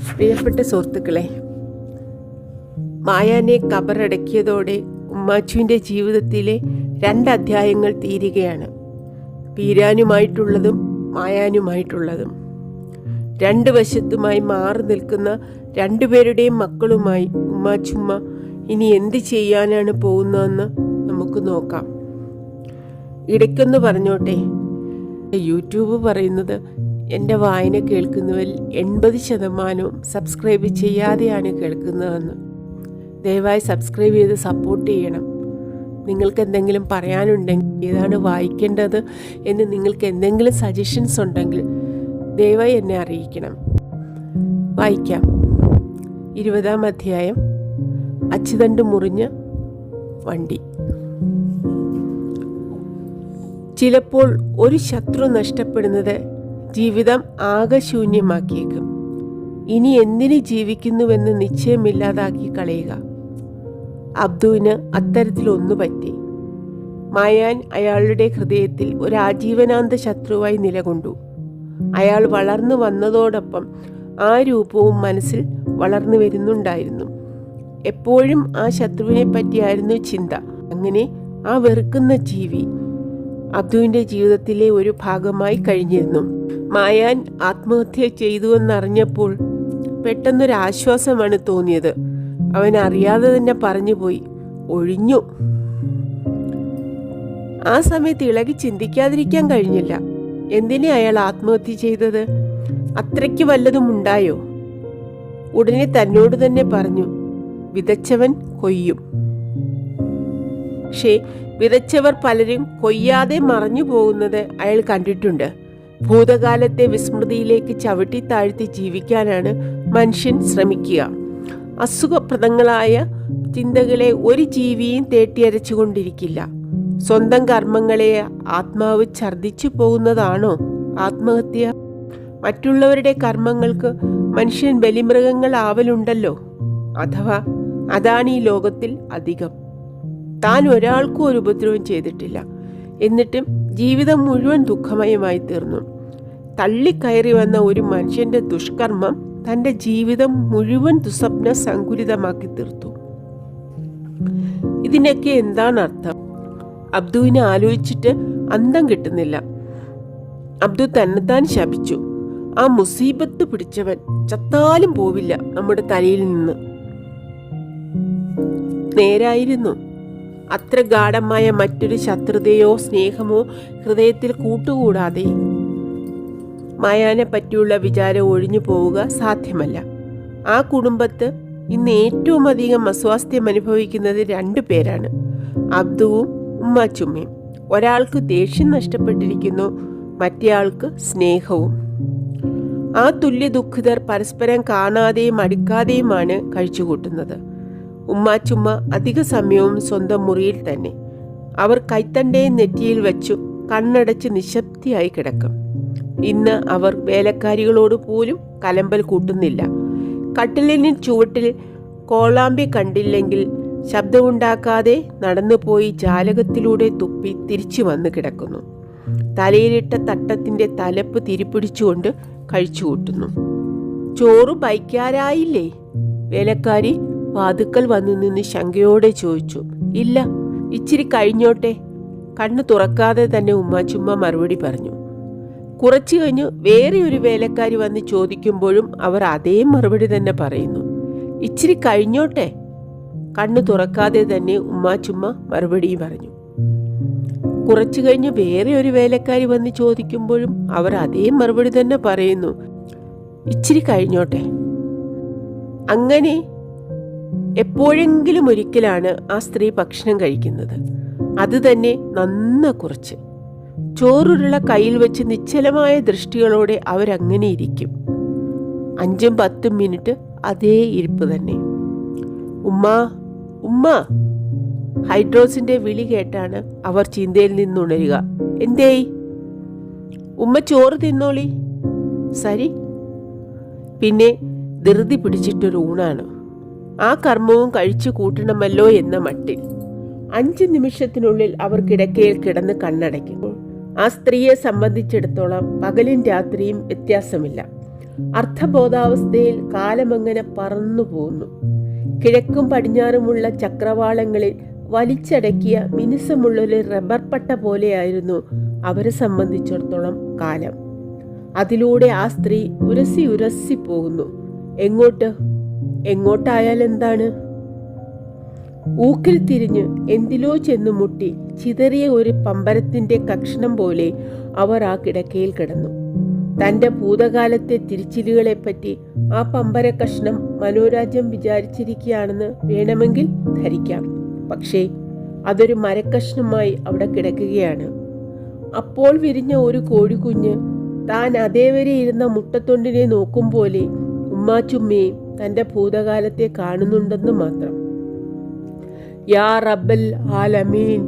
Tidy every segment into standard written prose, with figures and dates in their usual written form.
പ്രിയപ്പെട്ട സുഹൃത്തുക്കളെ, മായാനെ കബറടക്കിയതോടെ ഉമ്മാച്ചുവിൻ്റെ ജീവിതത്തിലെ 2 അധ്യായങ്ങൾ തീരുകയാണ്. പീരാനുമായിട്ടുള്ളതും മായാനുമായിട്ടുള്ളതും. 2 വശത്തുമായി മാറി നിൽക്കുന്ന 2 പേരുടെയും മക്കളുമായി ഉമ്മാച്ചുമ്മ ഇനി എന്ത് ചെയ്യാനാണ് പോകുന്നതെന്ന് നമുക്ക് നോക്കാം. ഇടയ്ക്കൊന്ന് പറഞ്ഞോട്ടെ, യൂട്യൂബ് പറയുന്നത് എൻ്റെ വായന കേൾക്കുന്നവരിൽ 80% സബ്സ്ക്രൈബ് ചെയ്യാതെയാണ് കേൾക്കുന്നതെന്ന്. ദയവായി സബ്സ്ക്രൈബ് ചെയ്ത് സപ്പോർട്ട് ചെയ്യണം. നിങ്ങൾക്ക് എന്തെങ്കിലും പറയാനുണ്ടെങ്കിൽ, ഏതാണ് വായിക്കേണ്ടത് എന്ന് നിങ്ങൾക്ക് എന്തെങ്കിലും സജഷൻസ് ഉണ്ടെങ്കിൽ ദയവായി എന്നെ അറിയിക്കണം. വായിക്കാം. 20-ാം അധ്യായം, അച്ചുതണ്ട് മുറിഞ്ഞ വണ്ടി. ചിലപ്പോൾ ഒരു ശത്രു നഷ്ടപ്പെടുന്നത് ജീവിതം ആകെ ശൂന്യമാക്കിയേക്കും. ഇനി എന്തിന് ജീവിക്കുന്നുവെന്ന് നിശ്ചയമില്ലാതാക്കി കളയുക. അബ്ദുവിന് അത്തരത്തിലൊന്നു പറ്റി. മായാൻ അയാളുടെ ഹൃദയത്തിൽ ഒരു ആജീവനാന്ത ശത്രുവായി നിലകൊണ്ടു. അയാൾ വളർന്നു വന്നതോടൊപ്പം ആ രൂപവും മനസ്സിൽ വളർന്നു വരുന്നുണ്ടായിരുന്നു. എപ്പോഴും ആ ശത്രുവിനെ പറ്റിയായിരുന്നു ചിന്ത. അങ്ങനെ ആ വെറുക്കുന്ന ജീവി അബ്ദുവിൻ്റെ ജീവിതത്തിലെ ഒരു ഭാഗമായി കഴിഞ്ഞിരുന്നു. മായാൻ ആത്മഹത്യ ചെയ്തുവെന്നറിഞ്ഞപ്പോൾ പെട്ടെന്നൊരാശ്വാസമാണ് തോന്നിയത്. അവൻ അറിയാതെ തന്നെ പറഞ്ഞുപോയി, ഒഴിഞ്ഞു. ആ സമയത്ത് ഇളകി ചിന്തിക്കാതിരിക്കാൻ കഴിഞ്ഞില്ല. എന്തിനെ അയാൾ ആത്മഹത്യ ചെയ്തത്? അത്രയ്ക്ക് വല്ലതും ഉണ്ടായോ? ഉടനെ തന്നോട് തന്നെ പറഞ്ഞു, വിതച്ചവൻ കൊയ്യും. പക്ഷേ വിതച്ചവർ പലരും കൊയ്യാതെ മറഞ്ഞു പോകുന്നത് അയാൾ കണ്ടിട്ടുണ്ട്. ഭൂതകാലത്തെ വിസ്മൃതിയിലേക്ക് ചവിട്ടി താഴ്ത്തി ജീവിക്കാനാണ് മനുഷ്യൻ ശ്രമിക്കുക. അസുഖപ്രദങ്ങളായ ചിന്തകളെ ഒരു ജീവിയും തേട്ടിയരച്ചുകൊണ്ടിരിക്കില്ല. സ്വന്തം കർമ്മങ്ങളെ ആത്മാവ് ഛർദ്ദിച്ചു പോകുന്നതാണോ ആത്മഹത്യ? മറ്റുള്ളവരുടെ കർമ്മങ്ങൾക്ക് മനുഷ്യൻ ബലിമൃഗങ്ങളാവലുണ്ടല്ലോ. അഥവാ അതാണ് ഈ ലോകത്തിൽ അധികം. താൻ ഒരാൾക്കും ഒരു ഉപദ്രവം ചെയ്തിട്ടില്ല, എന്നിട്ടും ജീവിതം മുഴുവൻ ദുഃഖമയമായി തീർന്നു. തള്ളിക്കയറി വന്ന ഒരു മനുഷ്യന്റെ ദുഷ്കർമ്മം തൻ്റെ ജീവിതം മുഴുവൻ ദുസ്വപ്ന സങ്കുലിതമാക്കി തീർത്തു. ഇതിനൊക്കെ എന്താണ് അർത്ഥം? അബ്ദുവിനെ ആലോചിച്ചിട്ട് അന്തം കിട്ടുന്നില്ല. അബ്ദു തന്നെത്താൻ ശപിച്ചു. ആ മുസീബത്ത് പിടിച്ചവൻ ചത്താലും പോവില്ല നമ്മുടെ തലയിൽ നിന്ന്. നേരായിരുന്നു. അത്ര ഗാഢമായ മറ്റൊരു ശത്രുതയോ സ്നേഹമോ ഹൃദയത്തിൽ കൂട്ടുകൂടാതെ മായാനെ പറ്റിയുള്ള വിചാരം ഒഴിഞ്ഞു പോവുക സാധ്യമല്ല. ആ കുടുംബത്ത് ഇന്ന് ഏറ്റവും അധികം അസ്വാസ്ഥ്യം അനുഭവിക്കുന്നത് 2 പേരാണ്, അബ്ദുവും ഉമ്മാച്ചുമ്മയും. ഒരാൾക്ക് ദേഷ്യം നഷ്ടപ്പെട്ടിരിക്കുന്നു, മറ്റേയാൾക്ക് സ്നേഹവും. ആ തുല്യ ദുഃഖിതർ പരസ്പരം കാണാതെയും അടുക്കാതെയുമാണ് കഴിച്ചുകൂട്ടുന്നത്. ഉമ്മാച്ചുമ്മ അധിക സമയവും സ്വന്തം മുറിയിൽ തന്നെ. അവർ കൈത്തണ്ടയും നെറ്റിയിൽ വെച്ചു കണ്ണടച്ച് നിശബ്ദയായി കിടക്കും. ഇന്ന് അവർ വേലക്കാരികളോട് പോലും കലമ്പൽ കൂട്ടുന്നില്ല. കട്ടിലിന് ചുവട്ടിൽ കോളാമ്പി കണ്ടില്ലെങ്കിൽ ശബ്ദമുണ്ടാക്കാതെ നടന്നുപോയി ജാലകത്തിലൂടെ തുപ്പി തിരിച്ചു വന്ന് കിടക്കുന്നു. തലയിലിട്ട തട്ടത്തിന്റെ തലപ്പ് തിരിപ്പിടിച്ചുകൊണ്ട് കഴിച്ചുകൂട്ടുന്നു. ചോറ് ബൈക്കാരായില്ലേ? വേലക്കാരി വാതുക്കൽ വന്നു നിന്ന് ശങ്കയോടെ ചോദിച്ചു. ഇല്ല, ഇച്ചിരി കഴിഞ്ഞോട്ടെ. കണ്ണു തുറക്കാതെ തന്നെ ഉമ്മാച്ചുമ്മ മറുപടി പറഞ്ഞു. കുറച്ചു കഴിഞ്ഞു വേറെ ഒരു വേലക്കാരി വന്ന് ചോദിക്കുമ്പോഴും അവർ അതേ മറുപടി തന്നെ പറയുന്നു. ഇച്ചിരി കഴിഞ്ഞോട്ടെ. കണ്ണു തുറക്കാതെ തന്നെ ഉമ്മാച്ചുമ്മ മറുപടി പറഞ്ഞു. കുറച്ചു കഴിഞ്ഞ് വേറെ ഒരു വേലക്കാരി വന്ന് ചോദിക്കുമ്പോഴും അവർ അതേ മറുപടി തന്നെ പറയുന്നു, ഇച്ചിരി കഴിഞ്ഞോട്ടെ. അങ്ങനെ എപ്പോഴെങ്കിലും ഒരിക്കലാണ് ആ സ്ത്രീ ഭക്ഷണം കഴിക്കുന്നത്. അത് തന്നെ നന്ന കുറച്ച്. ചോറുരുള കയ്യിൽ വെച്ച് നിശ്ചലമായ ദൃഷ്ടികളോടെ അവരങ്ങനെ ഇരിക്കും. 5-10 മിനിറ്റ് അതേ ഇരിപ്പ് തന്നെ. ഉമ്മാ ഉമ്മാ. ഹൈഡ്രോസിന്റെ വിളി കേട്ടാണ് അവർ ചിന്തയിൽ നിന്നുണരുക. എന്തേയ്? ഉമ്മ ചോറ് തിന്നോളി. സരി. പിന്നെ ധൃതി പിടിച്ചിട്ടൊരു ഊണാണ്. ആ കർമ്മവും കഴിച്ചു കൂട്ടണമല്ലോ എന്ന മട്ടിൽ 5 നിമിഷത്തിനുള്ളിൽ അവർ കിടക്കയിൽ കിടന്ന് കണ്ണടയ്ക്കും. ആ സ്ത്രീയെ സംബന്ധിച്ചിടത്തോളം പകലും രാത്രിയും വ്യത്യാസമില്ല. അർത്ഥബോധാവസ്ഥയിൽ കാലമങ്ങനെ പറന്നു പോകുന്നു. കിഴക്കും പടിഞ്ഞാറുമുള്ള ചക്രവാളങ്ങളിൽ വലിച്ചടക്കിയ മിനുസമുള്ളൊരു റബ്ബർ പട്ട പോലെയായിരുന്നു അവരെ സംബന്ധിച്ചിടത്തോളം കാലം. അതിലൂടെ ആ സ്ത്രീ ഉരസി ഉരസി പോകുന്നു. എങ്ങോട്ടായാലെന്താണ്? ഊക്കിൽ തിരിഞ്ഞ് എന്തിലോ ചെന്ന് മുട്ടി ചിതറിയ ഒരു പമ്പരത്തിന്റെ കഷ്ണം പോലെ അവർ ആ കിടക്കയിൽ കിടന്നു. തൻ്റെ ഭൂതകാലത്തെ തിരിച്ചിലുകളെപ്പറ്റി ആ പമ്പര കഷ്ണം മനോരാജ്യം വിചാരിച്ചിരിക്കുകയാണെന്ന് വേണമെങ്കിൽ ധരിക്കാം. പക്ഷേ അതൊരു മരക്കഷ്ണമായി അവിടെ കിടക്കുകയാണ്. അപ്പോൾ വിരിഞ്ഞ ഒരു കോഴിക്കുഞ്ഞ് താൻ അതേവരെ ഇരുന്ന മുട്ടത്തൊണ്ടിനെ നോക്കും പോലെ ഉമ്മാച്ചുമ്മയും തൻ്റെ ഭൂതകാലത്തെ കാണുന്നുണ്ടെന്ന് മാത്രം. യാ റബ്ബൽ ആലമീൻ!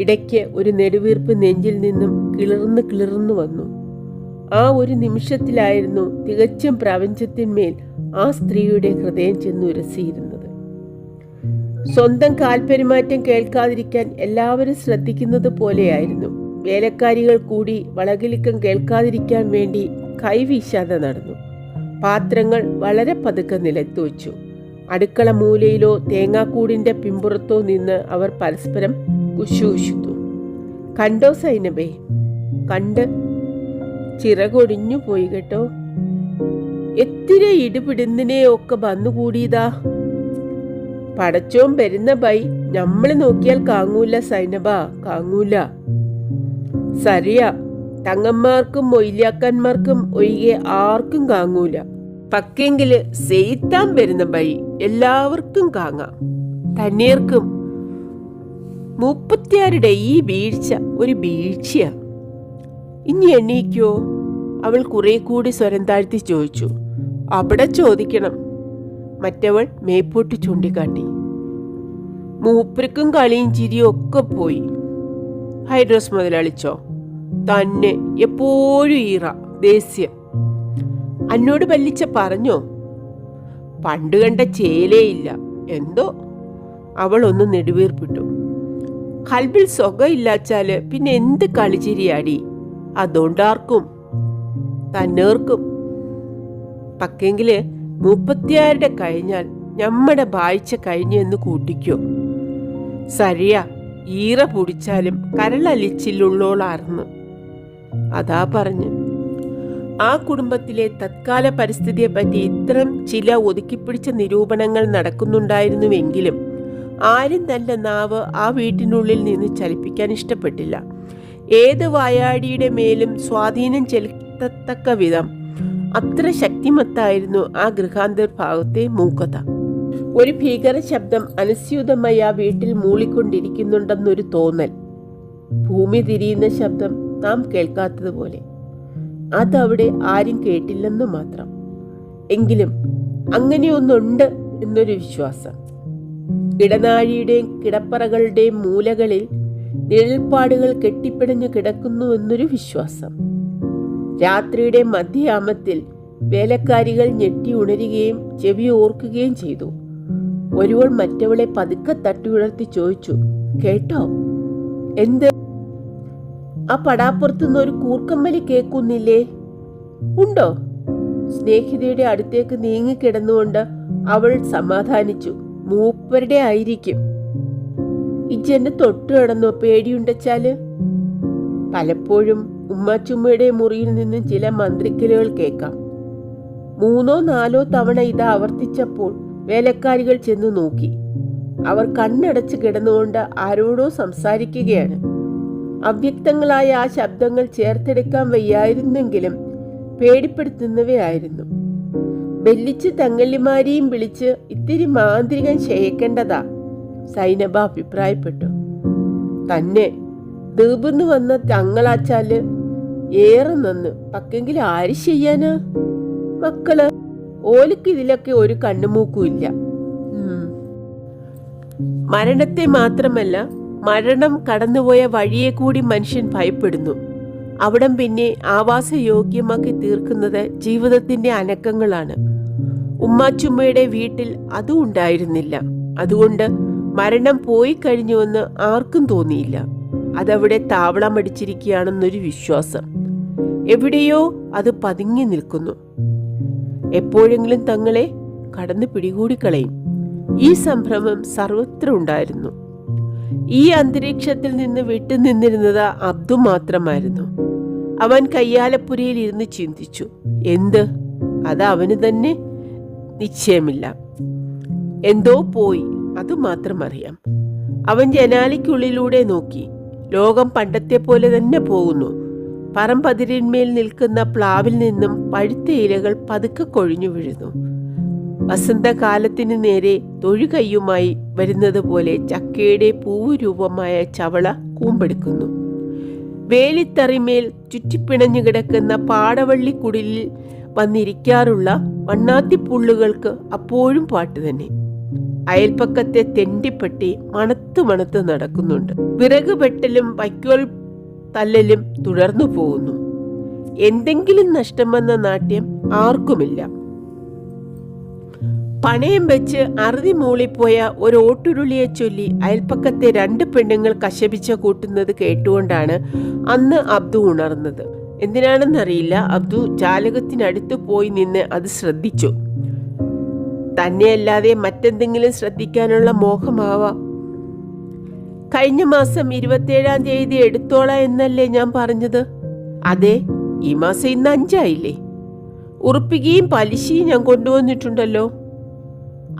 ഇടയ്ക്ക് ഒരു നെടുവീർപ്പ് നെഞ്ചിൽ നിന്നും കിളിർന്നു വന്നു. ആ ഒരു നിമിഷത്തിലായിരുന്നു തികച്ചും പ്രപഞ്ചത്തിന്മേൽ ആ സ്ത്രീയുടെ ഹൃദയം ചെന്നുരസിയിരുന്നത്. സ്വന്തം കാൽപെരുമാറ്റം കേൾക്കാതിരിക്കാൻ എല്ലാവരും ശ്രദ്ധിക്കുന്നത് പോലെയായിരുന്നു. വേലക്കാരികൾ കൂടി വളകിലിക്കം കേൾക്കാതിരിക്കാൻ വേണ്ടി കൈവീശാതെ നടന്നു. പാത്രങ്ങൾ വളരെ പതുക്കെ നിലത്തു വച്ചു. അടുക്കള മൂലയിലോ തേങ്ങാക്കൂടിന്റെ പിമ്പുറത്തോ നിന്ന് അവർ പരസ്പരം കുശുകുശുത്തു. കണ്ടോ സൈനബേ? കണ്ട് ചിറകൊടിഞ്ഞു പോയി കേട്ടോ. എത്തിര ഇടിപിടുന്നതിനെയൊക്കെ വന്നുകൂടിയതാ. പടച്ചോൻ വരുന്ന ബൈ നമ്മള് നോക്കിയാൽ കാങ്ങൂല സൈനബ, കാങ്ങൂല. സരിയാ, തങ്ങന്മാർക്കും മൊയ്ലിയാക്കന്മാർക്കും ഒഴികെ ആർക്കും കാങ്ങൂല. പക്കെങ്കില് സെയ്ത്താൻ വരുന്ന ബൈ എല്ലാവർക്കും കാങ്ങാം. തന്നീർക്കും. 36 ഈ വീഴ്ച ഒരു വീഴ്ചയാ. ഇനി എണ്ണീക്കോ? അവൾ കുറെ കൂടി സ്വരം താഴ്ത്തി ചോദിച്ചു. അവിടെ ചോദിക്കണം. മറ്റവൾ മേപ്പോട്ട് ചൂണ്ടിക്കാട്ടി. മൂപ്പർക്കും കളിയും ചിരിയും ഒക്കെ പോയി. ഹൈഡ്രോസ് മുതലാളിച്ചോ? തന്നെ എപ്പോഴും ഈറ ദേസ്യം. എന്നോട് വല്ലിച്ച പറഞ്ഞോ? പണ്ട് കണ്ട ചേലേയില്ല എന്തോ. അവൾ ഒന്ന് നെടുവീർപ്പിട്ടു. കൽബിൽ സുഖമില്ലാച്ചാല് പിന്നെ എന്ത് കളിച്ചിരിയാടി? അതുകൊണ്ടാർക്കും തന്നേർക്കും. പക്കെങ്കില് 36 കഴിഞ്ഞാൽ നമ്മുടെ വായിച്ച കഴിഞ്ഞു എന്ന് കൂട്ടിക്കോ. സരിയ, ഈറ പൊടിച്ചാലും കരളലിച്ചില്ലുള്ളോളാർന്ന്. അതാ പറഞ്ഞു. ആ കുടുംബത്തിലെ തത്കാല പരിസ്ഥിതിയെ പറ്റി ഇത്തരം ചില ഒതുക്കിപ്പിടിച്ച നിരൂപണങ്ങൾ നടക്കുന്നുണ്ടായിരുന്നുവെങ്കിലും ആരും തന്റെ നാവ് ആ വീട്ടിനുള്ളിൽ നിന്ന് ചലിപ്പിക്കാൻ ഇഷ്ടപ്പെട്ടില്ല. ഏത് വായാടിയുടെ മേലും സ്വാധീനം ചെലുത്തത്തക്ക വിധം അത്ര ശക്തിമത്തായിരുന്നു ആ ഗൃഹാന്തർഭാഗത്തെ മൂകത. ഒരു ഭീകര ശബ്ദം അനുസ്യൂതമായി ആ വീട്ടിൽ മൂളിക്കൊണ്ടിരിക്കുന്നുണ്ടെന്നൊരു തോന്നൽ. ഭൂമി തിരിയുന്ന ശബ്ദം നാം കേൾക്കാത്തതുപോലെ. അതവിടെ ആരും കേട്ടില്ലെന്ന് മാത്രം. എങ്കിലും അങ്ങനെയൊന്നുണ്ട് എന്നൊരു വിശ്വാസം. ഇടനാഴിയുടെയും കിടപ്പറകളുടെയും മൂലകളിൽ നിഴൽപ്പാടുകൾ കെട്ടിപ്പിടഞ്ഞു കിടക്കുന്നുവെന്നൊരു വിശ്വാസം. രാത്രിയുടെ മധ്യയാമത്തിൽ വേലക്കാരികൾ ഞെട്ടി ഉണരുകയും ചെവി ഓർക്കുകയും ചെയ്തു. ഒരുവൾ മറ്റവളെ പതുക്കെ തട്ടി ഉയർത്തി ചോദിച്ചു, കേട്ടോ? എന്ത്? ആ പടാപ്പുറത്തുനിന്ന് ഒരു കൂർക്കമ്പലി കേൾക്കുന്നില്ലേ? ഉണ്ടോ? സ്നേഹിതയുടെ അടുത്തേക്ക് നീങ്ങിക്കിടന്നുകൊണ്ട് അവൾ സമാധാനിച്ചു. മൂപ്പരുടെ ആയിരിക്കും. ഇജ്ജെന്നെ തൊട്ടു കിടന്നോ പേടിയുണ്ടച്ചാല്? പലപ്പോഴും ഉമ്മാച്ചുമ്മയുടെ മുറിയിൽ നിന്നും ചില മന്ത്രിക്കലുകൾ കേൾക്കാം. 3 or 4 തവണ ഇത് ആവർത്തിച്ചപ്പോൾ വേലക്കാരികൾ ചെന്നു നോക്കി. അവർ കണ്ണടച്ച് കിടന്നുകൊണ്ട് ആരോടോ സംസാരിക്കുകയാണ്. അവ്യക്തങ്ങളായ ആ ശബ്ദങ്ങൾ ചേർത്തെടുക്കാൻ വയ്യായിരുന്നെങ്കിലും പേടിപ്പെടുത്തുന്നവയായിരുന്നു. ബെല്ലിച്ച് തങ്ങല്ലിമാരെയും വിളിച്ച് ഇത്തിരി മാന്ത്രികം ചെയ്യേണ്ടതാ, സൈനബ അഭിപ്രായപ്പെട്ടു. തന്നെ ദീപിന്ന് വന്ന തങ്ങളാച്ചാല് ഏറെ നന്ന്. പക്കെങ്കിൽ ആര് ചെയ്യാനാ? മക്കള് ഓലിക്ക് ഇതിലൊക്കെ ഒരു കണ്ണുമൂക്കുമില്ല. മരണത്തെ മാത്രമല്ല, മരണം കടന്നുപോയ വഴിയെ കൂടി മനുഷ്യൻ ഭയപ്പെടുന്നു. അവിടം പിന്നെ ആവാസയോഗ്യമാക്കി തീർക്കുന്നത് ജീവിതത്തിന്റെ അനക്കങ്ങളാണ്. ഉമ്മാച്ചുമ്മയുടെ വീട്ടിൽ അതും ഉണ്ടായിരുന്നില്ല. അതുകൊണ്ട് മരണം പോയി കഴിഞ്ഞുവെന്ന് ആർക്കും തോന്നിയില്ല. അതവിടെ താവളമടിച്ചിരിക്കുകയാണെന്നൊരു വിശ്വാസം. എവിടെയോ അത് പതുങ്ങി നിൽക്കുന്നു. എപ്പോഴെങ്കിലും തങ്ങളെ കടന്നു പിടികൂടിക്കളയും. ഈ സംഭ്രമം സർവത്ര ഉണ്ടായിരുന്നു. ഈ അന്തരീക്ഷത്തിൽ നിന്ന് വിട്ടുനിന്നിരുന്നത് അബ്ദു മാത്രമായിരുന്നു. അവൻ കയ്യാലപ്പുരയിൽ ഇരുന്ന് ചിന്തിച്ചു. എന്ത്? അത് അവന് തന്നെ നിശ്ചയമില്ല. എന്തോ പോയി, അതുമാത്രം അറിയാം. അവൻ ജനാലയ്ക്കുള്ളിലൂടെ നോക്കി. ലോകം പണ്ടത്തെ പോലെ തന്നെ പോകുന്നു. പറമ്പതിരിന്മേൽ നിൽക്കുന്ന പ്ലാവിൽ നിന്നും പഴുത്ത ഇലകൾ പതുക്കെ കൊഴിഞ്ഞു വീഴുന്നു. വസന്തകാലത്തിന് നേരെ തൊഴുകയ്യുമായി വരുന്നത് പോലെ ചക്കയുടെ പൂവുരൂപമായ ചവള കൂമ്പെടുക്കുന്നു. വേലിത്തറിമേൽ ചുറ്റിപ്പിണഞ്ഞു കിടക്കുന്ന പാടവള്ളിക്കുടിലിൽ വന്നിരിക്കാറുള്ള വണ്ണാത്തിപ്പുള്ളുകൾക്ക് അപ്പോഴും പാട്ട് തന്നെ. അയൽപ്പക്കത്തെ തെണ്ടിപ്പട്ടി മണത്ത് നടക്കുന്നുണ്ട്. വിറക് വെട്ടലും വൈക്കോൽ തല്ലലും തുടർന്നു പോകുന്നു. എന്തെങ്കിലും നഷ്ടം വന്ന നാട്യം ആർക്കുമില്ല. പണയം വെച്ച് അറുതി മൂളിപ്പോയ ഒരു ഓട്ടുരുളിയെ ചൊല്ലി അയൽപ്പക്കത്തെ 2 പെണ്ണുങ്ങൾ കശപിച്ച കൂട്ടുന്നത് കേട്ടുകൊണ്ടാണ് അന്ന് അബ്ദു ഉണർന്നത്. എന്തിനാണെന്നറിയില്ല, അബ്ദു ജാലകത്തിനടുത്ത് പോയി നിന്ന് അത് ശ്രദ്ധിച്ചു. തന്നെയല്ലാതെ മറ്റെന്തെങ്കിലും ശ്രദ്ധിക്കാനുള്ള മോഹമാവാം. കഴിഞ്ഞ മാസം 27-ാം തീയതി എടുത്തോളാം എന്നല്ലേ ഞാൻ പറഞ്ഞത്? അതെ, ഈ മാസം ഇന്ന് 5 ആയില്ലേ? ഉറുപ്പികയും പലിശയും ഞാൻ കൊണ്ടുവന്നിട്ടുണ്ടല്ലോ.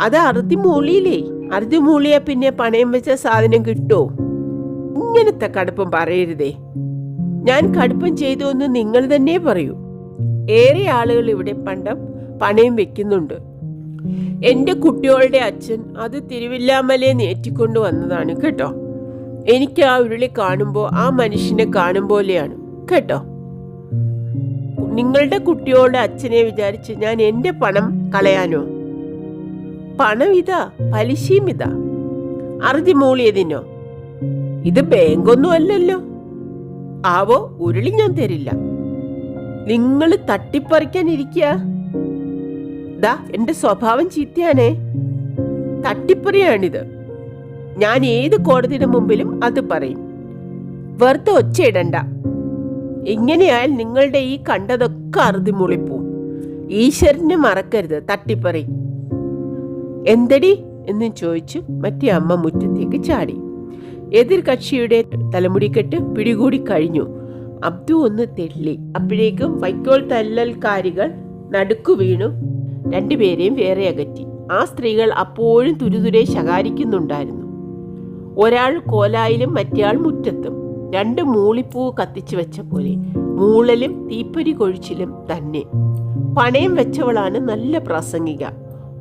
അത് അറുതി മൂളിയില്ലേ? അറുതി മൂളിയാ പിന്നെ പണയം വെച്ച സാധനം കിട്ടുമോ? ഇങ്ങനത്തെ കടുപ്പം പറയരുതേ. ഞാൻ കടുപ്പം ചെയ്തു എന്ന് നിങ്ങൾ തന്നെ പറയൂ. ഏറെ ആളുകൾ ഇവിടെ പണയം വെക്കുന്നുണ്ട്. എന്റെ കുട്ടികളുടെ അച്ഛൻ അത് തിരുവില്ലാമലയെ നേറ്റിക്കൊണ്ടു വന്നതാണ് കേട്ടോ. എനിക്ക് ആ ഉരുളി കാണുമ്പോൾ ആ മനുഷ്യനെ കാണും പോലെയാണ് കേട്ടോ. നിങ്ങളുടെ കുട്ടികളുടെ അച്ഛനെ വിചാരിച്ച് ഞാൻ എന്റെ പണം കളയാനോ? പണം ഇതാ, പലിശയും ഇതാ. അറുതി മൂളിയതിനോ? ഇത് ബാങ്കൊന്നും അല്ലല്ലോ. ആവോ, ഉരുളി ഞാൻ തരില്ല. നിങ്ങൾ തട്ടിപ്പറിക്കാനിരിക്കുക. ദാ, എന്റെ സ്വഭാവം ചീത്തയാണേ. തട്ടിപ്പറിയാണിത്. ഞാൻ ഏത് കോടതിയുടെ മുമ്പിലും അത് പറയും. വെറുതെ ഒച്ചയിടണ്ട. ഇങ്ങനെയായാൽ നിങ്ങളുടെ ഈ കണ്ടതൊക്കെ അറുതി മൂളിപ്പോവും. ഈശ്വരനെ മറക്കരുത്. തട്ടിപ്പറി. എന്തടി എന്നും ചോദിച്ചു മറ്റേ അമ്മ മുറ്റത്തേക്ക് ചാടി. എതിർ കക്ഷിയുടെ തലമുടിക്കെട്ട് പിടികൂടി കഴിഞ്ഞു. അബ്ദു ഒന്ന് തെള്ളി. അപ്പോഴേക്കും വൈക്കോൽ തല്ലൽക്കാരികൾ നടുക്കു വീണു 2 പേരെയും വേറെ അകറ്റി. ആ സ്ത്രീകൾ അപ്പോഴും തുരുതുരെ ശകാരിക്കുന്നുണ്ടായിരുന്നു. ഒരാൾ കോലായിലും മറ്റേയാൾ മുറ്റത്തും. 2 മൂളിപ്പൂ കത്തിച്ചു വെച്ച പോലെ. മൂളലും തീപ്പൊരി കൊഴിച്ചിലും തന്നെ. പണയം വെച്ചവളാണ് നല്ല പ്രാസംഗിക.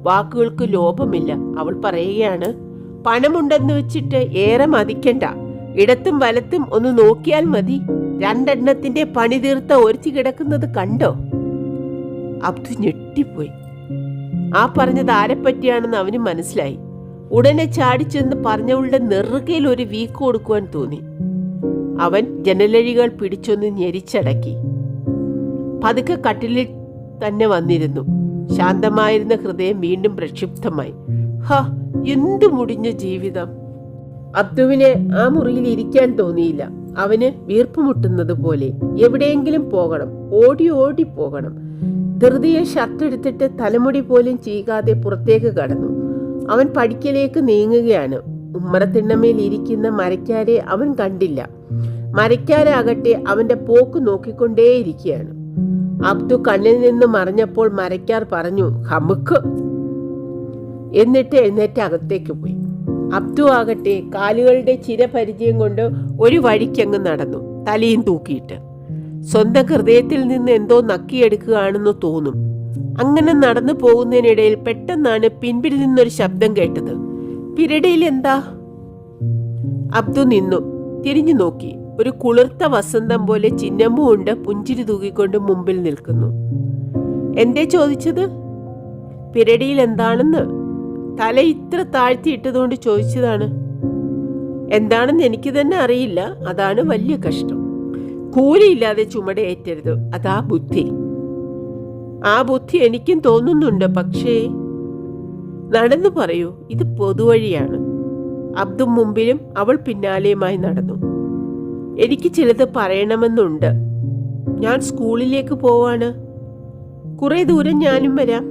വാക്കുകൾക്ക് ലോപമില്ല. അവൾ പറയുകയാണ്, പണമുണ്ടെന്ന് വെച്ചിട്ട് ഏറെ മതിക്കണ്ട. ഇടത്തും വലത്തും ഒന്ന് നോക്കിയാൽ മതി. 2 എണ്ണത്തിന്റെ പണി തീർത്ത ഒരുത്തി കിടക്കുന്നത് കണ്ടോ? അബ്ദു ഞെട്ടിപ്പോയി. ആ പറഞ്ഞത് ആരെപ്പറ്റിയാണെന്ന് അവന് മനസ്സിലായി. ഉടനെ ചാടിച്ചെന്ന് പറഞ്ഞവളുടെ നെറുകയിൽ ഒരു വീക്ക് കൊടുക്കുവാൻ തോന്നി. അവൻ ജനലഴികൾ പിടിച്ചൊന്ന് ഞെരിച്ചടക്കി. പതുക്കെ കട്ടിലിൽ തന്നെ വന്നിരുന്നു. ശാന്തമായിരുന്ന ഹൃദയം വീണ്ടും പ്രക്ഷുബ്ധമായി. എന്തു മുടിഞ്ഞ ജീവിതം! അബ്ദുവിനെ ആ മുറിയിൽ ഇരിക്കാൻ തോന്നിയില്ല. അവന് വീർപ്പുമുട്ടുന്നത് പോലെ. എവിടെയെങ്കിലും പോകണം, ഓടി ഓടി പോകണം. ധൃതിയെ ഷർട്ടെടുത്തിട്ട് തലമുടി പോലും ചീകാതെ പുറത്തേക്ക് കടന്നു. അവൻ പടിക്കലേക്ക് നീങ്ങുകയാണ്. ഉമ്മറത്തിണ്ണമേൽ ഇരിക്കുന്ന മരക്കാരെ അവൻ കണ്ടില്ല. മരക്കാരാകട്ടെ അവന്റെ പോക്ക് നോക്കിക്കൊണ്ടേയിരിക്കുകയാണ്. അബ്ദു കണ്ണിൽ നിന്ന് മറിഞ്ഞപ്പോൾ മരക്കാർ പറഞ്ഞു, ഹമുക്ക്, എന്നിട്ട് എഴുന്നേറ്റ് അകത്തേക്ക് പോയി. അബ്ദു ആകട്ടെ കാലുകളുടെ ചിരപരിചയം കൊണ്ട് ഒരു വഴിക്കങ്ങ് നടന്നു, തലയും തൂക്കിയിട്ട്. സ്വന്തം ഹൃദയത്തിൽ നിന്ന് എന്തോ നക്കിയെടുക്കുകയാണെന്ന് തോന്നും. അങ്ങനെ നടന്നു പോകുന്നതിനിടയിൽ പെട്ടെന്നാണ് പിൻപിൽ നിന്നൊരു ശബ്ദം കേട്ടത്. പിരടിയിൽ എന്താ? അബ്ദു നിന്നു, തിരിഞ്ഞു നോക്കി. ഒരു കുളിർത്ത വസന്തം പോലെ ചിന്നമ്മു ഉണ്ട് പുഞ്ചിരി തൂക്കിക്കൊണ്ട് മുമ്പിൽ നിൽക്കുന്നു. എന്തേ ചോദിച്ചത്? പിരടിയിൽ എന്താണെന്ന്. തല ഇത്ര താഴ്ത്തിയിട്ടതുകൊണ്ട് ചോദിച്ചതാണ്. എന്താണെന്ന് എനിക്ക് തന്നെ അറിയില്ല. അതാണ് വലിയ കഷ്ടം. കൂലിയില്ലാതെ ചുമടേറ്റരുത്. അതാ ബുദ്ധി. ആ ബുദ്ധി എനിക്കും തോന്നുന്നുണ്ട്. പക്ഷേ നടന്നു പറയൂ, ഇത് പൊതുവഴിയാണ്. അബ്ദു മുമ്പിലും അവൾ പിന്നാലെയുമായി നടന്നു. എനിക്ക് ചിലത് പറയണമെന്നുണ്ട്. ഞാൻ സ്കൂളിലേക്ക് പോവാണ്. കുറെ ദൂരം ഞാനും വരാം.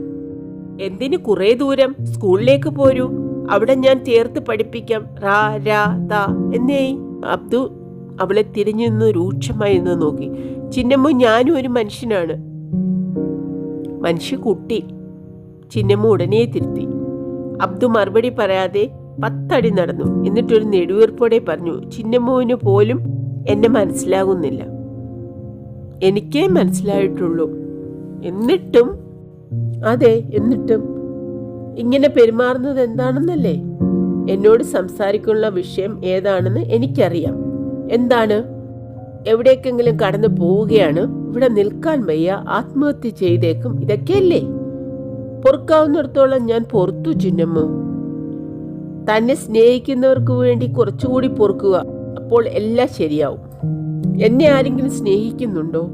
എന്തിന് കുറെ ദൂരം? സ്കൂളിലേക്ക് പോരൂ, അവിടെ ഞാൻ ചേർത്ത് പഠിപ്പിക്കാം. റാ രാ താ എന്നേ. അബ്ദു അവളെ തിരിഞ്ഞു നിന്ന് രൂക്ഷമായി നിന്ന് നോക്കി. ചിന്നമ്മു, ഞാനും ഒരു മനുഷ്യനാണ്. മനുഷ്യ കുട്ടി. ചിന്നമ്മു ഉടനെ തിരുത്തി. അബ്ദു മറുപടി പറയാതെ 10 അടി നടന്നു. എന്നിട്ടൊരു നെടുവീർപ്പോടെ പറഞ്ഞു, ചിന്നമ്മുവിന് പോലും എന്നെ മനസ്സിലാകുന്നില്ല. എനിക്കേ മനസ്സിലായിട്ടുള്ളൂ. എന്നിട്ടും? അതെ, എന്നിട്ടും ഇങ്ങനെ പെരുമാറുന്നത് എന്താണെന്നല്ലേ? എന്നോട് സംസാരിക്കാനുള്ള വിഷയം ഏതാണെന്ന് എനിക്കറിയാം. എന്താണ്? എവിടേക്കെങ്കിലും കടന്നു പോവുകയാണ്, ഇവിടെ നിൽക്കാൻ വയ്യ, ആത്മഹത്യ ചെയ്തേക്കും, ഇതൊക്കെയല്ലേ? പൊറുക്കാവുന്നിടത്തോളം ഞാൻ പൊറുത്തു ചിന്നമ്മു. തന്നെ സ്നേഹിക്കുന്നവർക്ക് വേണ്ടി കുറച്ചുകൂടി പൊറുക്കുക, അപ്പോൾ എല്ലാം ശരിയാവും. എന്നെ ആരെങ്കിലും സ്നേഹിക്കുന്നുണ്ടോ?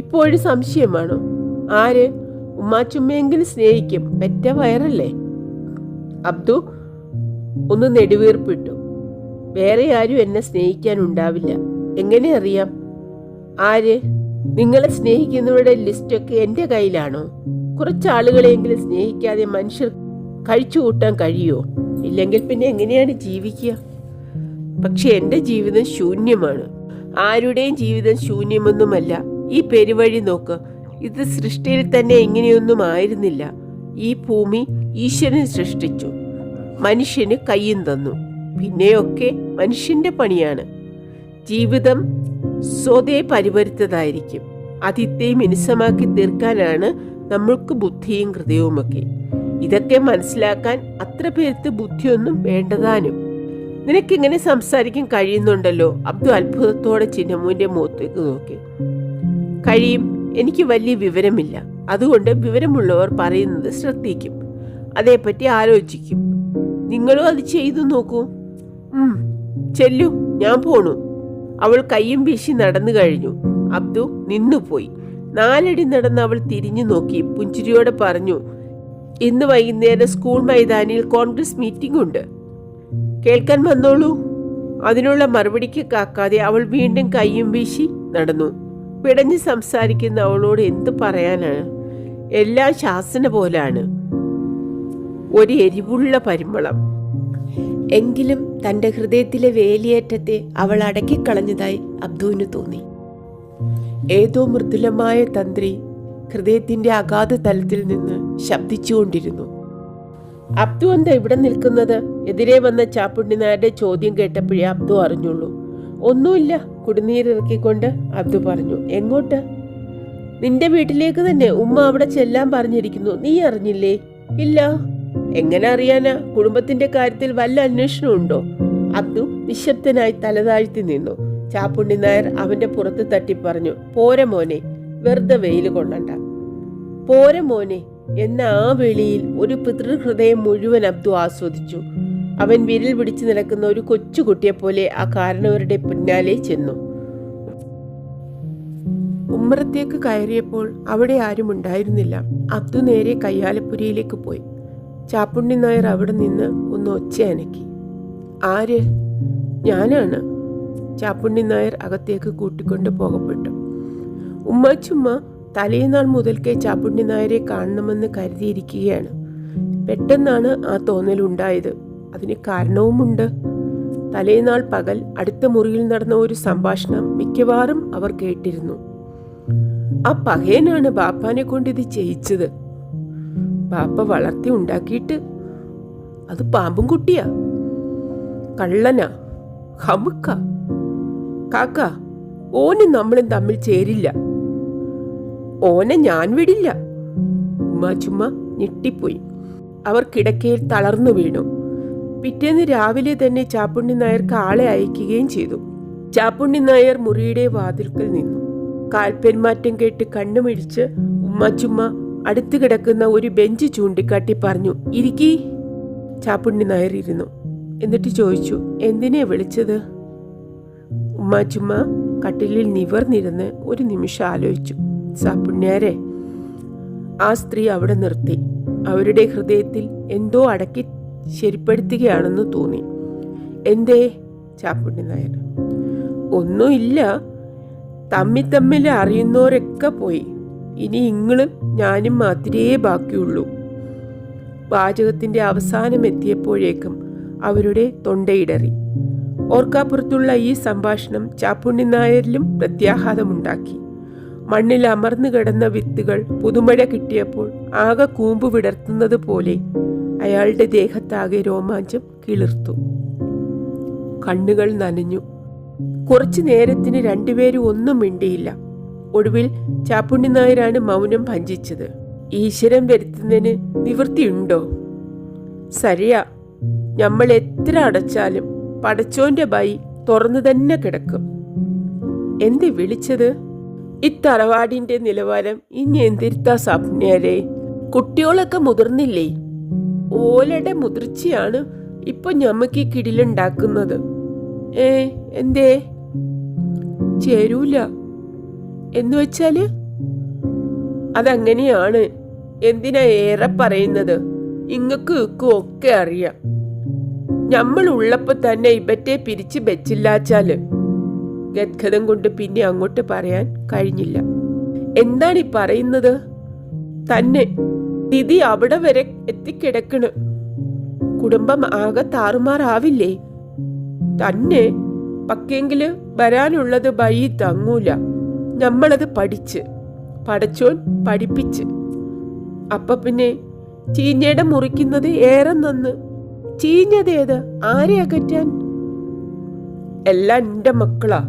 ഇപ്പോഴും സംശയമാണോ? ആര്? ഉമ്മാച്ചുമ്മയെങ്കിലും സ്നേഹിക്കും, പെറ്റ വയറല്ലേ. അബ്ദു ഒന്ന് നെടുവീർപ്പിട്ടു. വേറെ ആരും എന്നെ സ്നേഹിക്കാനുണ്ടാവില്ല. എങ്ങനെ അറിയാം? ആര്? നിങ്ങളെ സ്നേഹിക്കുന്നവരുടെ ലിസ്റ്റൊക്കെ എൻ്റെ കയ്യിലാണോ? കുറച്ചാളുകളെങ്കിലും സ്നേഹിക്കാതെ മനുഷ്യർ കഴിച്ചു കൂട്ടാൻ കഴിയുമോ? ഇല്ലെങ്കിൽ പിന്നെ എങ്ങനെയാണ് ജീവിക്കുക? പക്ഷെ എൻ്റെ ജീവിതം ശൂന്യമാണ്. ആരുടെയും ജീവിതം ശൂന്യമൊന്നുമല്ല. ഈ പെരുവഴി നോക്ക്, ഇത് സൃഷ്ടിയിൽ തന്നെ ഇങ്ങനെയൊന്നും ആയിരുന്നില്ല. ഈ ഭൂമി ഈശ്വരൻ സൃഷ്ടിച്ചു, മനുഷ്യന് കയ്യും തന്നു, പിന്നെയൊക്കെ മനുഷ്യന്റെ പണിയാണ്. ജീവിതം സ്വതേ പരിവരുത്തതായിരിക്കും. അതിത്തെ മിനുസമാക്കി തീർക്കാനാണ് നമ്മൾക്ക് ബുദ്ധിയും ഹൃദയവുമൊക്കെ. ഇതൊക്കെ മനസ്സിലാക്കാൻ അത്ര പേർക്ക് ബുദ്ധിയൊന്നും വേണ്ടതാനും. നിനക്കിങ്ങനെ സംസാരിക്കാൻ കഴിയുന്നുണ്ടല്ലോ. അബ്ദു അത്ഭുതത്തോടെ ചിന്നമ്മുവിന്റെ മുഖത്തേക്ക് നോക്കി. കഴിയും. എനിക്ക് വലിയ വിവരമില്ല, അതുകൊണ്ട് വിവരമുള്ളവർ പറയുന്നത് ശ്രദ്ധിക്കും, അതേപ്പറ്റി ആലോചിക്കും. നിങ്ങളും അത് ചെയ്തു നോക്കൂ. ചെല്ലു, ഞാൻ പോണു. അവൾ കയ്യും വീശി നടന്നു കഴിഞ്ഞു. അബ്ദു നിന്നുപോയി. 4 അടി നടന്ന് അവൾ തിരിഞ്ഞു നോക്കി പുഞ്ചിരിയോടെ പറഞ്ഞു, ഇന്ന് വൈകുന്നേരം സ്കൂൾ മൈതാനിയിൽ കോൺഗ്രസ് മീറ്റിംഗ് ഉണ്ട്, കേൾക്കാൻ വന്നോളൂ. അതിനുള്ള മറുപടിക്ക് കാക്കാതെ അവൾ വീണ്ടും കയ്യും വീശി നടന്നു. പിടഞ്ഞ് സംസാരിക്കുന്ന അവളോട് എന്ത് പറയാനാണ്? എല്ലാം ശാസന പോലാണ്, ഒരു എരിവുള്ള പരിമളം. എങ്കിലും തൻ്റെ ഹൃദയത്തിലെ വേലിയേറ്റത്തെ അവൾ അടക്കിക്കളഞ്ഞതായി അബ്ദുവിന് തോന്നി. ഏതോ മൃദുലമായ തന്ത്രി ഹൃദയത്തിന്റെ അഗാധ തലത്തിൽ നിന്ന് ശബ്ദിച്ചുകൊണ്ടിരുന്നു. അബ്ദു എന്താ ഇവിടെ നിൽക്കുന്നത്? എതിരെ വന്ന ചാപ്പുണ്ണി നായരുടെ ചോദ്യം കേട്ടപ്പോഴേ അബ്ദു അറിഞ്ഞുള്ളൂ. ഒന്നുമില്ല, കുടിനീരിറക്കിക്കൊണ്ട് അബ്ദു പറഞ്ഞു. എങ്ങോട്ട്? നിന്റെ വീട്ടിലേക്ക് തന്നെ. ഉമ്മ അവിടെ ചെല്ലാൻ പറഞ്ഞിരിക്കുന്നു. നീ അറിഞ്ഞില്ലേ? ഇല്ല. എങ്ങനെ അറിയാനാ? കുടുംബത്തിന്റെ കാര്യത്തിൽ വല്ല അന്വേഷണം ഉണ്ടോ? അബ്ദു നിശബ്ദനായി തലതാഴ്ത്തി നിന്നു. ചാപ്പുണ്ണി നായർ അവന്റെ പുറത്ത് തട്ടി പറഞ്ഞു, പോരെ മോനെ, വെറുതെ വെയിൽ കൊള്ളണ്ട. പോരെ മോനെ എന്ന ആ വിളിയിൽ ഒരു പിതൃഹൃദയം മുഴുവൻ അബ്ദു ആസ്വദിച്ചു. അവൻ വിരൽ പിടിച്ചു നിൽക്കുന്ന ഒരു കൊച്ചുകുട്ടിയെ പോലെ ആ കാരണവരുടെ പിന്നാലെ ചെന്നു. ഉമ്മറത്തേക്ക് കയറിയപ്പോൾ അവിടെ ആരും ഉണ്ടായിരുന്നില്ല. അബ്ദു നേരെ കയ്യാലപ്പുരയിലേക്ക് പോയി. ചാപ്പുണ്ണി നായർ അവിടെ നിന്ന് ഒന്ന് ഒച്ച അനക്കി. ആര്? ഞാനാണ്. ചാപ്പുണ്ണി നായർ അകത്തേക്ക് കൂട്ടിക്കൊണ്ട് പോകപ്പെട്ടു. ഉമ്മാച്ചുമ്മ തലേനാൾ മുതൽക്കേ ചാപ്പുണ്ണി നായരെ കാണണമെന്ന് കരുതിയിരിക്കുകയാണ്. പെട്ടെന്നാണ് ആ തോന്നലുണ്ടായത്. അതിന് കാരണവുമുണ്ട്. തലേനാൾ പകൽ അടുത്ത മുറിയിൽ നടന്ന ഒരു സംഭാഷണം മിക്കവാറും അവർ കേട്ടിരുന്നു. ആ പകയനാണ് ബാപ്പാനെ കൊണ്ട് ഇത് ചെയ്യിച്ചത്. ബാപ്പ വളർത്തി ഉണ്ടാക്കിയിട്ട് അത് പാമ്പും കുട്ടിയാ, കള്ളനാ, ഹമുക്ക. കാക്ക, ഓന് നമ്മളും തമ്മിൽ ചേരില്ല. ഓനെ ഞാൻ വിടില്ല. ഉമ്മാച്ചുമ്മ ഞെട്ടിപ്പോയി. അവർ കിടക്കയിൽ തളർന്നു വീണു. പിറ്റേന്ന് രാവിലെ തന്നെ ചാപ്പുണ്ണി നായർക്ക് ആളെ അയക്കുകയും ചെയ്തു. ചാപ്പുണ്ണി നായർ മുറിയുടെ വാതിൽക്കൽ നിന്നു. കാൽപ്പെരുമാറ്റം കേട്ട് കണ്ണുമിഴിച്ച് ഉമ്മാച്ചുമ്മ അടുത്ത് കിടക്കുന്ന ഒരു ബെഞ്ച് ചൂണ്ടിക്കാട്ടി പറഞ്ഞു, ഇരിക്കീ. ചാപ്പുണ്ണി നായർ ഇരുന്നു. എന്നിട്ട് ചോദിച്ചു, എന്തിനെ വിളിച്ചത്? ഉമ്മാച്ചുമ്മ കട്ടിലിൽ നിവർന്നിരുന്ന് ഒരു നിമിഷം ആലോചിച്ചു. ചാപ്പുണ്ണിയാരെ ആ സ്ത്രീ അവിടെ നിർത്തി. അവരുടെ ഹൃദയത്തിൽ എന്തോ അടക്കി ശരിപ്പെടുത്തുകയാണെന്ന് തോന്നി. എന്തേ? ചാപ്പുണ്ണി നായർ. ഒന്നുമില്ല, തമ്മിൽ അറിയുന്നവരൊക്കെ പോയി. ഇനി ഇങ്ങളും ഞാനും മാത്രമേ ബാക്കിയുള്ളൂ. വാചകത്തിന്റെ അവസാനം എത്തിയപ്പോഴേക്കും അവരുടെ തൊണ്ടയിടറി. ഓർക്കാപ്പുറത്തുള്ള ഈ സംഭാഷണം ചാപ്പുണ്ണി നായരിലും പ്രത്യാഘാതമുണ്ടാക്കി. മണ്ണിൽ അമർന്നു കിടന്ന വിത്തുകൾ പുതുമഴ കിട്ടിയപ്പോൾ ആകെ കൂമ്പ് വിടർത്തുന്നത് പോലെ അയാളുടെ ദേഹത്താകെ രോമാഞ്ചം കിളിർത്തു. കണ്ണുകൾ നനഞ്ഞു. കുറച്ചു നേരത്തിന് രണ്ടുപേരും ഒന്നും മിണ്ടിയില്ല. ഒടുവിൽ ചാപ്പുണ്ണി നായരാണ് മൗനം ഭഞ്ജിച്ചത്. ഈശ്വരൻ വരുത്തുന്നതിന് നിവൃത്തിയുണ്ടോ? സരിയാ, നമ്മൾ എത്ര അടച്ചാലും പടച്ചോന്റെ ബൈ തുറന്നു തന്നെ കിടക്കും. എന്ത് വിളിച്ചത്? ഇത്തറവാടിന്റെ നിലവാരം ഇനി എന്തിരുത്താ സ്വപ്നരെ? കുട്ടികളൊക്കെ മുതിർന്നില്ലേ? ഓലയുടെ മുതിർച്ചയാണ് ഇപ്പൊ ഞമ്മക്ക് ഈ കിടിലുണ്ടാക്കുന്നത്. എന്തേ? ചേരൂല എന്ന് വെച്ചാല്? അതങ്ങനെയാണ്. എന്തിനാ ഏറെ പറയുന്നത്? ഇങ്ങക്കും ഇക്കും ഒക്കെ അറിയാം. നമ്മൾ ഉള്ളപ്പോ തന്നെ ഇവറ്റെ പിരിച്ചു വെച്ചില്ലാച്ചാല്. ഗദ്ഗതം കൊണ്ട് പിന്നെ അങ്ങോട്ട് പറയാൻ കഴിഞ്ഞില്ല. എന്താണ് ഈ പറയുന്നത്? തന്നെ സ്ഥിതി അവിടെ വരെ എത്തിക്കിടക്കണ്. കുടുംബം ആകെ താറുമാറാവില്ലേ? തന്നെ പക്കെങ്കില് വരാനുള്ളത് വഴി തങ്ങൂല. നമ്മളത് പഠിച്ച് പടച്ചോൻ പഠിപ്പിച്ച്. അപ്പൊ പിന്നെ ചീഞ്ഞയുടെ മുറിക്കുന്നത് ഏറെ നന്ന്. ചീഞ്ഞതേത്? ആരെ അകറ്റാൻ? എല്ലാം എന്റെ മക്കളാ.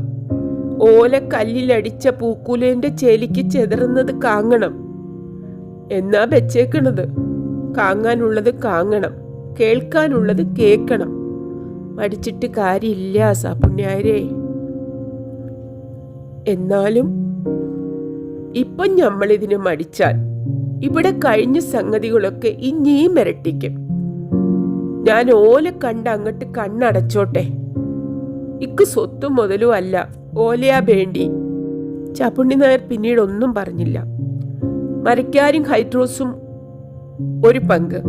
ഓല കല്ലിലടിച്ച പൂക്കുലേന്റെ ചേലിക്ക് ചെതറുന്നത് കാങ്ങണം എന്നാ വെച്ചേക്കണത്. കാങ്ങാനുള്ളത് കാങ്ങണം, കേൾക്കാനുള്ളത് കേൾക്കണം. മടിച്ചിട്ട് കാര്യമില്ല സാപുണ്യാരേ. എന്നാലും ഇപ്പം നമ്മളിതിന് മടിച്ചാൽ ഇവിടെ കഴിഞ്ഞ സംഗതികളൊക്കെ ഇനിയും ഇരട്ടിക്കും. ഞാൻ ഓല കണ്ട് അങ്ങോട്ട് കണ്ണടച്ചോട്ടെ. ഇക്ക് സ്വത്തും മുതലും അല്ല ഓലയാ വേണ്ടി. ചാപ്പുണ്ണി നായർ പിന്നീട് ഒന്നും പറഞ്ഞില്ല. മരക്കാരും ഹൈഡ്രോസും ഒരു പങ്ക്,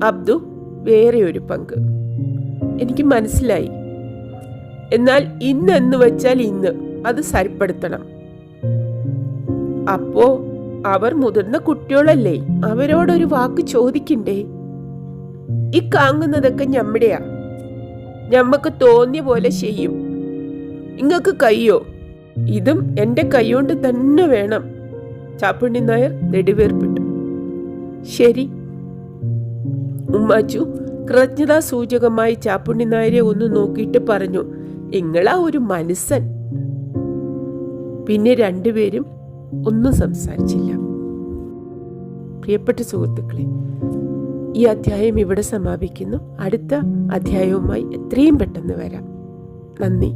അബ്ദു വേറെ ഒരു പങ്ക്. എനിക്ക് മനസ്സിലായി. എന്നാൽ ഇന്നെന്ന് വെച്ചാൽ ഇന്ന് അത് സരിപ്പെടുത്തണം. അപ്പോ അവർ മുതിർന്ന കുട്ടികളല്ലേ, അവരോടൊരു വാക്ക് ചോദിക്കണ്ടേ? ഈ കാങ്ങുന്നതൊക്കെ ഞമ്മടെയാ. ഞമ്മക്ക് തോന്നിയ പോലെ ചെയ്യും. ഇങ്ങക്ക് കയ്യോ? ഇതും എന്റെ കൈകൊണ്ട് തന്നെ വേണം. ചാപ്പുണ്ണി നായർ നെടുവേർപ്പെട്ടു. ശരി. ഉമ്മാച്ചു കൃതജ്ഞതാ സൂചകമായി ചാപ്പുണ്ണി നായരെ ഒന്ന് നോക്കിയിട്ട് പറഞ്ഞു, ഇങ്ങളാ ഒരു മനസ്സൻ. പിന്നെ രണ്ടുപേരും ഒന്നും സംസാരിച്ചില്ല. പ്രിയപ്പെട്ട സുഹൃത്തുക്കളെ, ഈ അധ്യായം ഇവിടെ സമാപിക്കുന്നു. അടുത്ത അധ്യായവുമായി എത്രയും പെട്ടെന്ന് വരാം. നന്ദി.